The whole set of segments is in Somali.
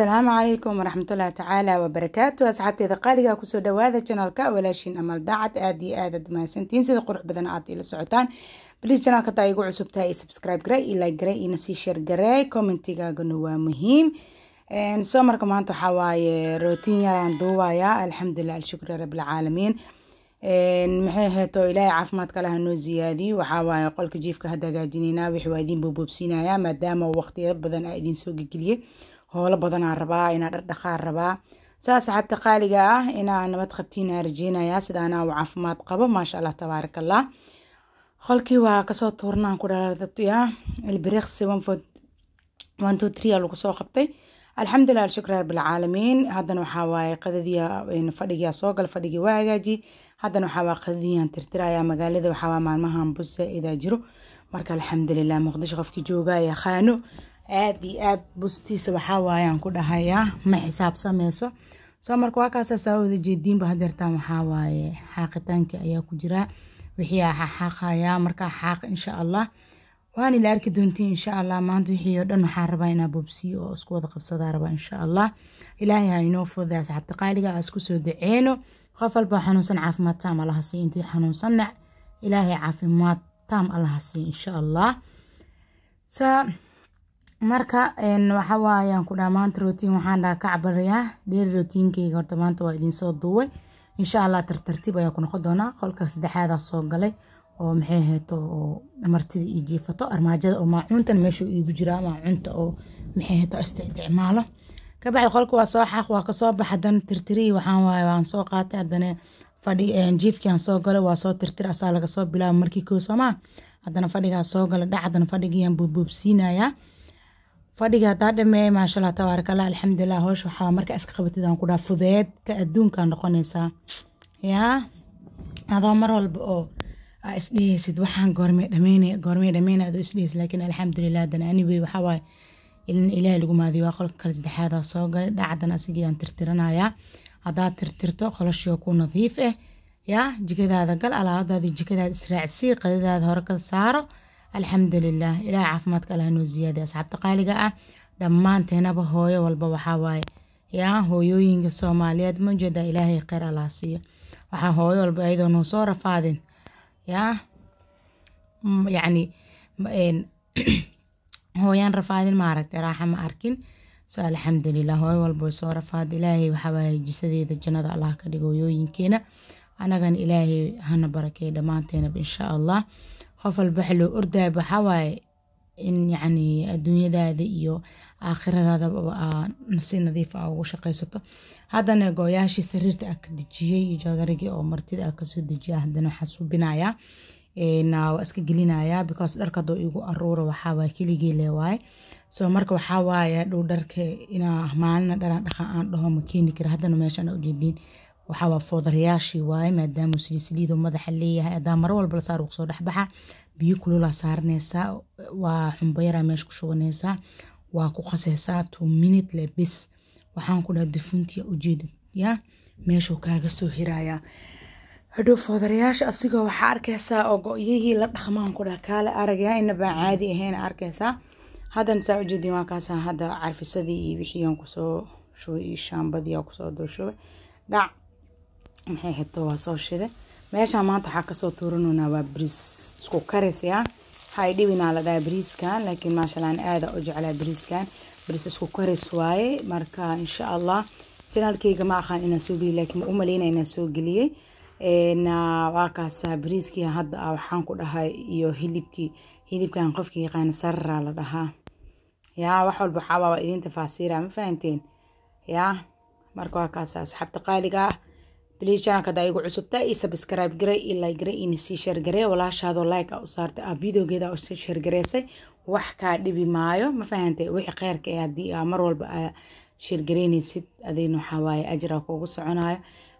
السلام عليكم ورحمة الله تعالى وبركاته. أصحابتي إذا قالي كسو دواذا channelka walaashiin amal daacad aad iyo aad mahadsantiin sida qurux badan aad ila socotaan. Please channelka taa igu cusub tahay subscribe garay ila garay ina sii share garay commentigaagana waa muhiim. soo marka maanta waxa waaye routine yaraan duubaya alxamdulillah alshukr rabbil caalamiin. maxay heeto ilaahay caafimaad kale hanoo ziyaadiyo waxa waaye qolka jiifka hadda hagaajinayna wixii waa idin boobsiinaya maadaama waqtiyo badan ay idin soo geliyay hoola badan aan rabaa inaan dhaqdhaqaaq rabaa saas xabta qaaliga ah inaan nabad qabtiin arjeenaya sidaana uu caafimaad qabo maasha Allah tabaarakallah qolkii waa ka soo tuurnaan ku dhaladaya ilbiriqsi 1 lagu soo qabtay alxamdulillah shukr rabbil caalamiin haddana waxa waaye qadadiya in fadhiga soo gal fadhiga waa hagaaji haddana waxa waa qadadiyan tirtiraya magaalada waxa waa maalmahan busa ida jiro marka alxamdulillah muqdisho qofkii jooga ya khaano aad iyo aad bustiisa waxa waayaan ku dhahayaa ma xisaab sameeyso soo marka waa kaas saawada jeediinba hadeertaan waxa waaye xaaqitaanka ayaa ku jira wixii xaqaya marka xaq insha Allah waan ila arki doontiin insha Allah maanta wixii oo dhan waxa rabaa inaa bobsiyo oo isku wada qabsada rabaa insha Allah ilaahay ha inoo fududeeyo saxabta qaaliga isku soo duceeno qof walba xanuunsan caafimaad taam Allah si intii xanuunsan ilaahay caafimaad taam Allah si insha Allah marka waxa waayaan ku dhamaanta routine waxaan ka cabarayaa dheer routinkeyga horta maanta waa idin soo duubay insha Allah tartiib ayaa ku noqon doona qolka saddexaad soo galay oo maxay heeto martida ii jiifato armaajada oo maacuuntan meesha iigu jira maacuunta oo maxay heeto isticmaalo ka bacdi qolka waa soo xaq waa ka soo baxdan tirtiri waxaan waay waan soo qaatay haddana fadhi jiifkan soo galay waa soo tirtir asaa laga soo bilaabo markii koo sama haddana fadhiga soo galay dhacdan fadhigiyan boobsiinaya fadhiga daadame maasha Allah tabaarakallah alxamdulillah hoosh waxa marka iska qabatidaan ku dhaafudeed ka adduunka noqonaysa yaa adoo mar walba oo isdheesid waxaan goormee dhameynaa adoo isdhees laakiin alxamdulillah dan anyway waxa waay ilaahay lagu maadiyo waa qolka kale saddexaad soo galay dhacdan asigiyaan tirtiranaya hadaa tirtirto qolashii ku nadiif yaa jikadaada gal alaabadaada jikadaada israacsi qadadaada hore ka saaro alxamdulillah ilaahay caafimaadka Allah noo ziyaadiyo asxaabta qaaliga ah dhammaanteenaba hooyo walba waxa waaye yaa hooyooyinka Soomaaliyeed ma jeeda ilaahay khayr Allah siiyo waxa hooyo walba ayadoo noo soo rafaadin yaa yani hooyan rafaadin ma aragtay raaxa ma arkin soo alxamdulillah hooyo walba soo rafaad ilaahay waxa waaye jisadeeda jannada Allah ka dhigo hooyooyinkeena anagan ilaahay hana barakeeyo dhammaanteenaba insha Allah qof walba loo orday waxa waaye in yani adduunyadaada iyo aakhiradaada si nadiif ah ugu shaqeysato haddana gooyaashii sariirta ka dejiyay joodarigi oo martida ka soo dejiya haddana xasuubinaya waa iska gelinaya because dharka doo igu aruura waxa waaye keligii leewaay soo marka waxa waaye dhow dharka ina maalina dharan dhaqan aan dhaho ma keeni kara haddana meeshan u jeedin waxa waa foodarayaashii waaye maadaama silsiliido madaxa leeyahay adaa mar walba la saar soo dhaxbaxa biyo kulula saarnaysa waa xumbayra meesh ku shubanaysa waa ku qasaysaa 2 minutes le bis waxaan ku dhahay dufuntiya u jeedid ya meeshu kaaga soo hiraya hadoo foodarayaasha asigoo waxa arkaysaa oo go'yihii la dhaqmaan ku dhahay kala aragaya inaba caadi ahayn arkaysaa hadan saa u jeedin waa kaasa hada carfisadii iyo wixii aan ku soo shubay shaambadii ku soo dooshubay dhac maxay heeto waa soo shiday meesha maanta waxa ka soo tuuranona waa bariis isku karis ya hay dhibina la dhahay bariiskan laakiin maasha Allah aad u jeclaa bariiskan bariis isku karis waaye marka insha Allah channelkayga ma aqaan inaan soo geliyo laakiin u maleynaa inaan soo geliyay waa kaas bariiskii hadda waxaan ku dhahay iyo hilibkan qofkii yaqaan sarra la dhahaa ya wax walba waxa waa idin tafaasiira ma fahanteen ya marka waa kaas asxaabta qaaliga please channelka da igu cusubta subscribe garay like garay in si share garay walaashaado like u saartay videogeeda u si share gareysay wax ka dhibi maayo ma fahantay wixii khayrka ee hadii mar walba share gareynaysid adeen waxa waaye ajra kugu soconayo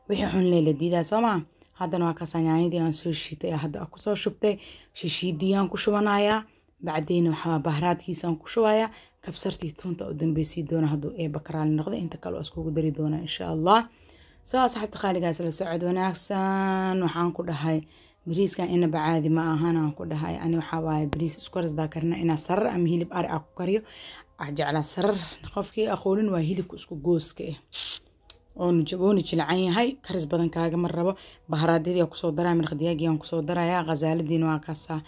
wixii xun leela diidaa Soomaa haddana waa ka sanyaanidii aan soo shiitay hadda ku soo shubtay shishiidiyaan ku shubanaya bacdeen waxa bahraadkiisaan ku shubaya kabsartii tunta u dambeysii doona haduu ee bakraal noqdo inta kale oo isku dari doona insha Allah soo asxaabta qaaligaas la socod wanaagsan waxaan ku dhahay bariiskan inaba caadi ma ahan aan ku dhahay ani waxaa waaye bariis isku karsdaa karna inaa sarar ama hilib ari ku kariyo jeclaa sarar qofkii aqoonin waa hilibka isku gooska oonu jilcan yahay karis badan kaaga mar rabo baharaadyadii aan kusoo daraa maraq digaagii aan kusoo darayaa qasaaladiina waa kaasaa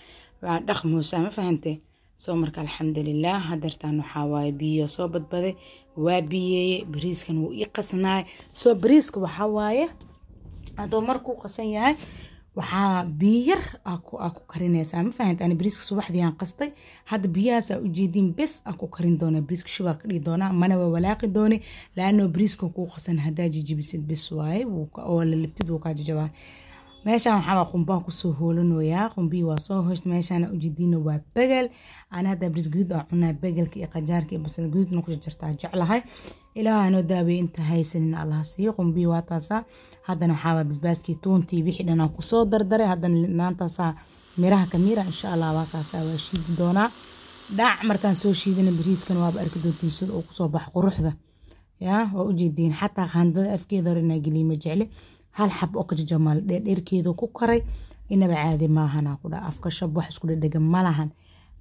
waa dhaqmuusa ma fahantay soo marka alxamdulilah hadeertaan waxaa waaye biyo soo badbaday waa biyeeye bariiskan wuu ii qasnaay soo bariiska waxaa waaye hadoo markuu qasan yahay waxaa biyo yar ku karinaysaa ma fahantay ani bariiska subaxdii aan qastay hadda biyahaas aa ujeedin bes aan ku karin doonaa bariiska shubaa ka dhigi doonaa mana waa walaaqi doone laanoo bariiska kuu qasan haddaa jijibisid bes waaye oo la libtid wuu kaa jajabaa meeshaan waxaa qumbaa kusoo hoolanoyaa qumbii waa soo hosht meeshaan ujeediina waa bagel ana hadda bariis guduud aa cunaa bagelka iyo qajaarka iyo basal guduudna ku jarjartaa jeclahay ilaaha noo daaweey inta haysanin allah siiyo qumbii waa taasaa haddana waxaa waa basbaaskii tuuntii wixii dhan aan kusoo dardaray haddana linaantaasaa miraha kamiira insha allah waa kaasaa waa shiidi doonaa dhac markaan soo shiidana bariiskan waaba arki doontiin sida uu kusoo bax quruxda yaa waa ujeediin xataa qaandada afkeeda hore inaa geliye ma jecli hal xab oo ka jajamal dheerkeedu ku karay inaba caadi maahan ku dhaa afka shab wax isku dhadhaga malahan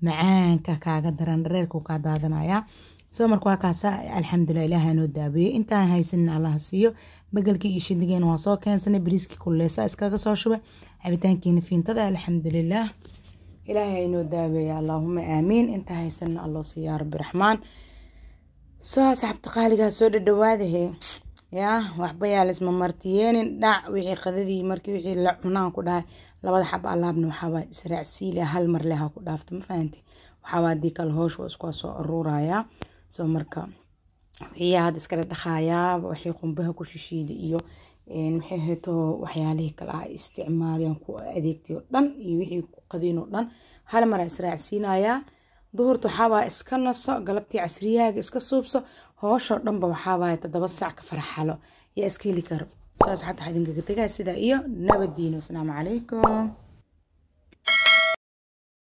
macaanka kaaga daran dhareerku ka daadanaya soo marka waa kaasa alxamdulillah ilaahay noo daabeeyay intaan haysanin allah siiyo bagalkii iyo shidigeen waa soo keensanay bariiskii kulleesa iskaga soo shubay cabitaankiina fiintada alxamdulillah ilaahay noo daabeeyay allahumma aamiin inta haysanin allah siiyo yaa rabbi raxmaan soo saxabta qaaligaa soo dhadhawaadahe yaa waxba yaa laisma martiyeenin dhac wixii qadadii markii wixii la cunaan ku dhahay labada xab alaabna waxaa waa israacsiile hal mar leh ha ku dhaafto ma fahantay waxaa waa dii kale hoosh waa isku soo aruurayaa soo marka wixii hadda iskala dhaqaayaa wixii qumbaha ku shishiida iyo maxay heeto waxyaalihii kale ah isticmaalayaan ku adeegtay oo dhan iyo wixii ku qadiin oo dhan hal mar israacsiinayaa duhurta waxaa waa iska naso galabtii casriyaaga iska suubso hooshoo dhanba waxaa waaye 7 saac ka faraxalo yaa iska heli karo saas xataa idinkaga tagaa sida iyo nabadiino assalaamu calaykum